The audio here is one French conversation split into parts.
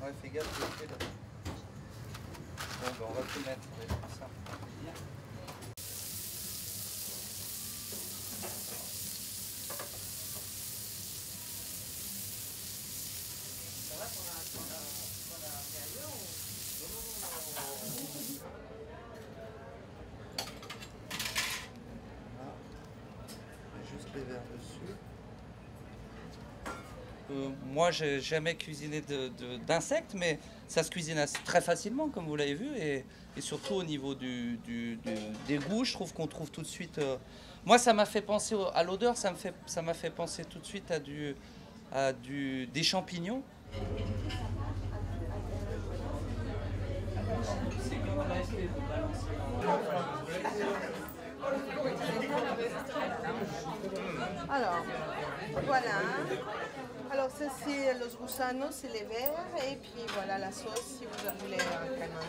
Ouais, fais gaffe, je fais là. Bon, ben, on va tout mettre, ouais, comme ça. Ça va qu'on a mis ailleurs ou... Juste les verres dessus. Moi, j'ai jamais cuisiné d'insectes, mais ça se cuisine très facilement, comme vous l'avez vu, et surtout au niveau des goûts, je trouve qu'on trouve tout de suite. Moi, ça m'a fait penser à l'odeur, ça m'a fait penser tout de suite des champignons. Alors, voilà. Alors, ça, c'est los gusanos, c'est les verres. Et puis, voilà la sauce, si vous en voulez un canard.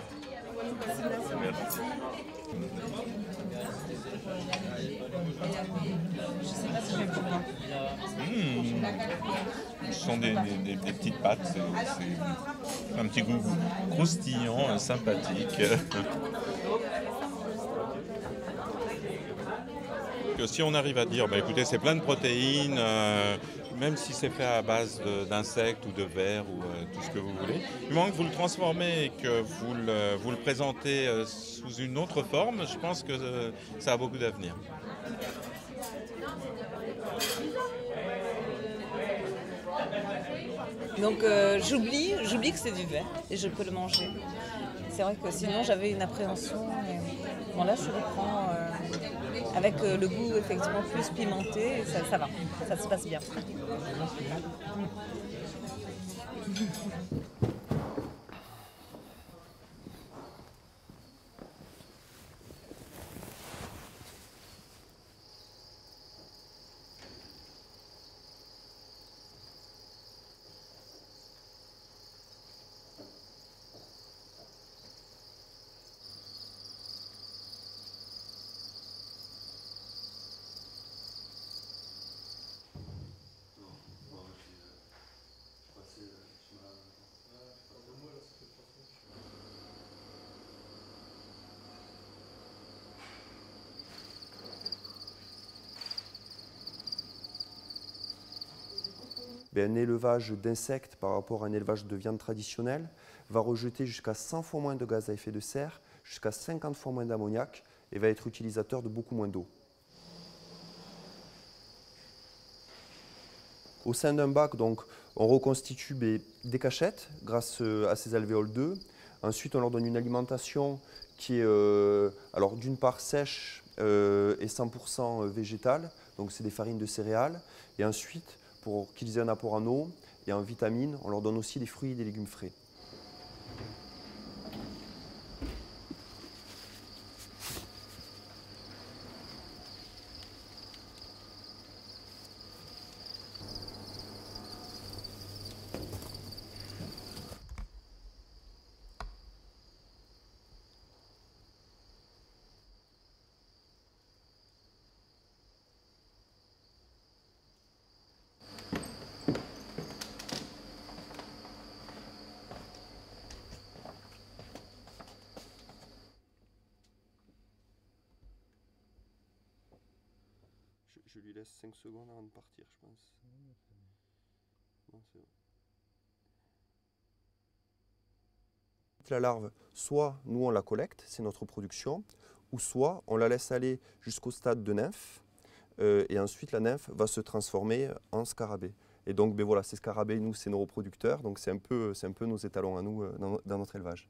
Ce sont des petites pâtes, c'est un petit goût croustillant, sympathique. Que si on arrive à dire, bah, écoutez, c'est plein de protéines, même si c'est fait à base d'insectes ou de vers ou tout ce que vous voulez, du moment que vous le transformez et que vous le présentez sous une autre forme, je pense que ça a beaucoup d'avenir. Donc j'oublie que c'est du verre et je peux le manger. C'est vrai que sinon j'avais une appréhension. Bon là je le prends avec le goût effectivement plus pimenté, et ça va, ça se passe bien. Un élevage d'insectes par rapport à un élevage de viande traditionnelle va rejeter jusqu'à 100 fois moins de gaz à effet de serre, jusqu'à 50 fois moins d'ammoniac et va être utilisateur de beaucoup moins d'eau. Au sein d'un bac, donc, on reconstitue des cachettes grâce à ces alvéoles d'œufs. Ensuite, on leur donne une alimentation qui est alors d'une part sèche et 100% végétale, donc c'est des farines de céréales. Et ensuite, pour qu'ils aient un apport en eau et en vitamines, on leur donne aussi des fruits et des légumes frais. Je lui laisse 5 secondes avant de partir, je pense. Non, c'est bon. La larve, soit nous on la collecte, c'est notre production, ou soit on la laisse aller jusqu'au stade de nymphe, et ensuite la nymphe va se transformer en scarabée. Et donc voilà, ces scarabées, nous, c'est nos reproducteurs, donc c'est un peu nos étalons à nous dans notre élevage.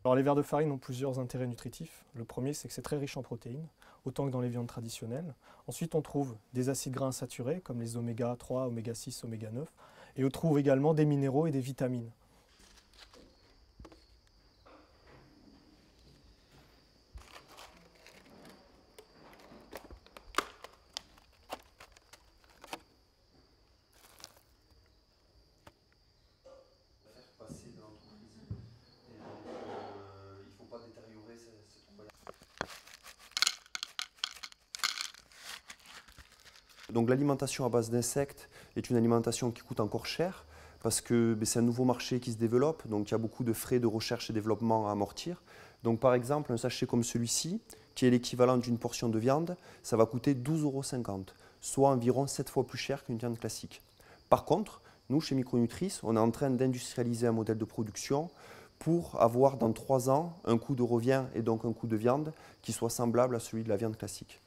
Alors les vers de farine ont plusieurs intérêts nutritifs. Le premier, c'est que c'est très riche en protéines, autant que dans les viandes traditionnelles. Ensuite, on trouve des acides gras insaturés, comme les oméga 3, oméga 6, oméga 9. Et on trouve également des minéraux et des vitamines. Donc l'alimentation à base d'insectes est une alimentation qui coûte encore cher parce que c'est un nouveau marché qui se développe, donc il y a beaucoup de frais de recherche et développement à amortir. Donc par exemple, un sachet comme celui-ci, qui est l'équivalent d'une portion de viande, ça va coûter 12,50 €, soit environ 7 fois plus cher qu'une viande classique. Par contre, nous, chez Micronutrice, on est en train d'industrialiser un modèle de production pour avoir dans 3 ans un coût de revient et donc un coût de viande qui soit semblable à celui de la viande classique.